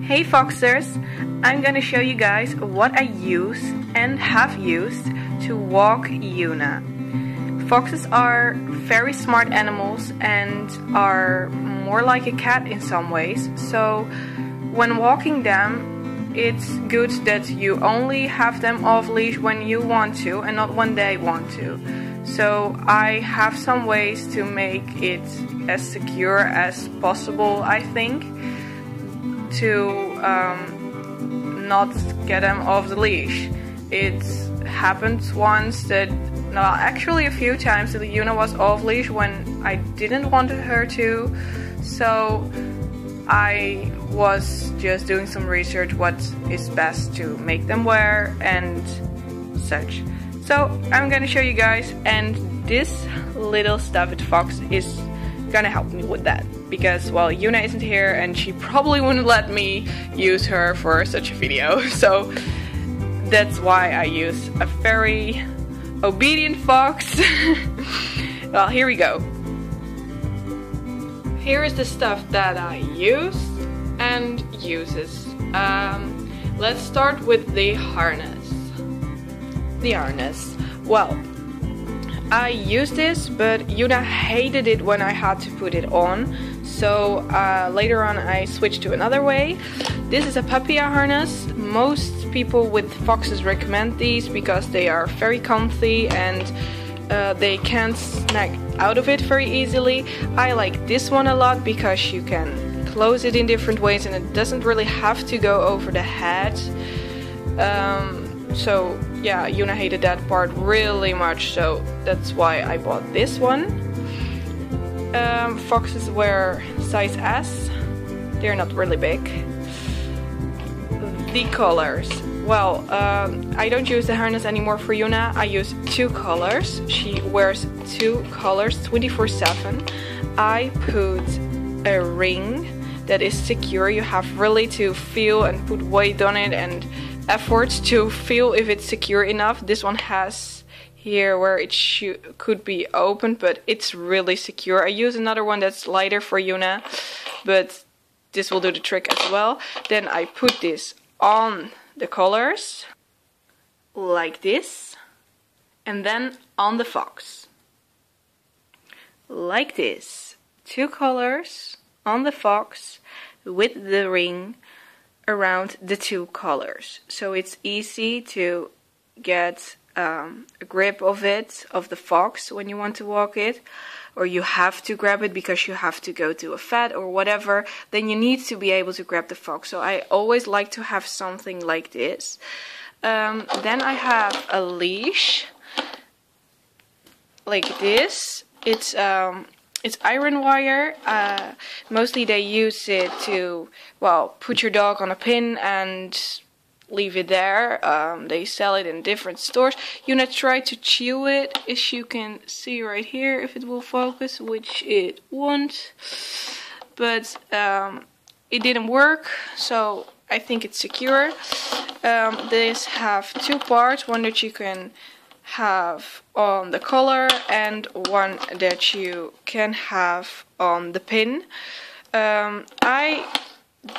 Hey Foxers, I'm gonna show you guys what I use and have used to walk Yuna. Foxes are very smart animals and are more like a cat in some ways, so when walking them, it's good that you only have them off leash when you want to and not when they want to. So I have some ways to make it as secure as possible, I think, to not get them off the leash. It happened once that, no, actually a few times that Yuna was off leash when I didn't want her to, so I was just doing some research what is best to make them wear and such. So I'm gonna show you guys, and this little stuffed fox is gonna help me with that. Because, well, Yuna isn't here and she probably wouldn't let me use her for such a video. So that's why I use a very obedient fox. Well, here we go. Here is the stuff that I use and uses. Let's start with the harness. Well, I used this, but Yuna hated it when I had to put it on. So later on I switched to another way. This is a papilla harness. Most people with foxes recommend these because they are very comfy and they can't snag out of it very easily. I like this one a lot because you can close it in different ways and it doesn't really have to go over the head. So yeah, Yuna hated that part really much, so that's why I bought this one. Foxes wear size S. They're not really big. The colors. Well, I don't use the harness anymore for Yuna. I use two colors. She wears two colors 24/7. I put a ring that is secure. You have really to feel and put weight on it and effort to feel if it's secure enough. This one has here where it could be open, but it's really secure. I use another one that's lighter for Yuna, but this will do the trick as well. Then I put this on the collars like this, and then on the fox like this. Two collars on the fox with the ring around the two collars, so it's easy to get a grip of it, of the fox, when you want to walk it, or you have to grab it because you have to go to a vet or whatever, then you need to be able to grab the fox. So I always like to have something like this. Then I have a leash like this. It's iron wire. Mostly they use it to, well, put your dog on a pin and leave it there. They sell it in different stores. Yuna tried to chew it, as you can see right here, if it will focus, which it won't. But it didn't work, so I think it's secure. These have two parts, one that you can have on the collar and one that you can have on the pin. I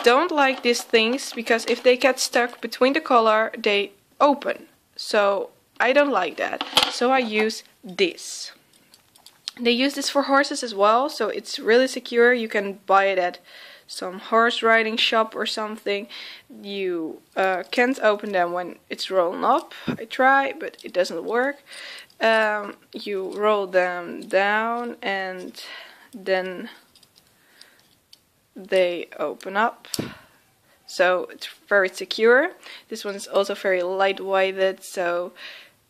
don't like these things because if they get stuck between the collar, they open. So I don't like that. So I use this. They use this for horses as well, so it's really secure. You can buy it at some horse riding shop or something. You can't open them when it's rolling up. I try, but it doesn't work. You roll them down and then they open up, so it's very secure. This one is also very lightweighted, so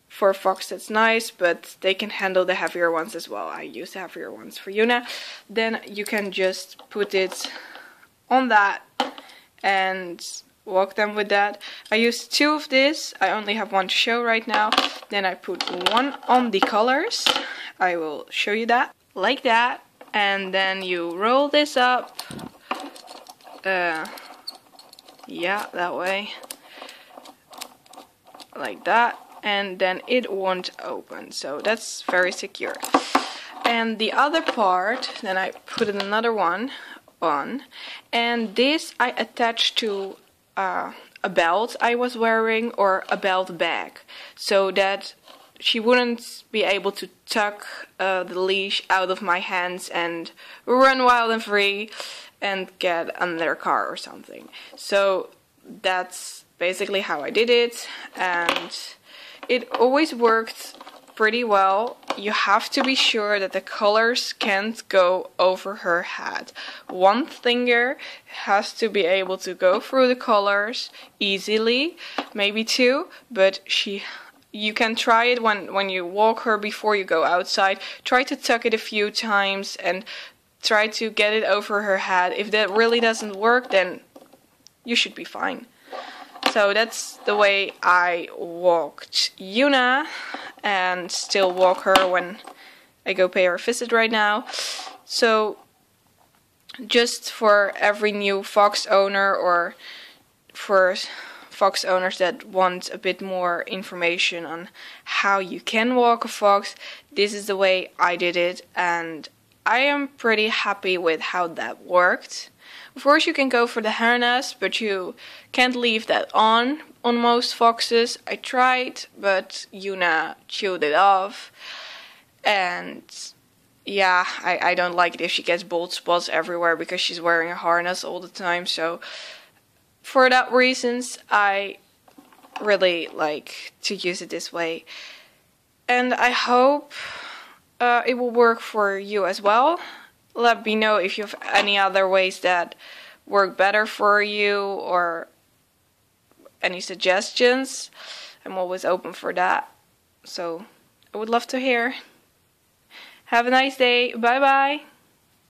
for a fox that's nice, but they can handle the heavier ones as well. I use the heavier ones for Yuna. Then you can just put it on that and walk them with that. I use two of this. I only have one to show right now. Then I put one on the collars. I will show you that. Like that. And then you roll this up. Yeah, that way. Like that. And then it won't open. So that's very secure. And the other part, then I put in another one on, and this I attached to a belt I was wearing, or a belt bag, so that she wouldn't be able to tuck the leash out of my hands and run wild and free and get under a car or something. So that's basically how I did it, and it always worked pretty well. You have to be sure that the collars can't go over her head. One finger has to be able to go through the collars easily, maybe two, but you can try it when you walk her before you go outside. Try to tuck it a few times and try to get it over her head. If that really doesn't work, then you should be fine. So that's the way I walked Yuna, and still walk her when I go pay her a visit right now. So just for every new fox owner, or for fox owners that want a bit more information on how you can walk a fox, this is the way I did it, and I am pretty happy with how that worked. Of course you can go for the harness, but you can't leave that on most foxes. I tried, but Yuna chewed it off. And yeah, I don't like it if she gets bald spots everywhere because she's wearing a harness all the time. So for that reasons, I really like to use it this way. And I hope it will work for you as well. Let me know if you have any other ways that work better for you, or any suggestions. I'm always open for that. So I would love to hear. Have a nice day. Bye bye.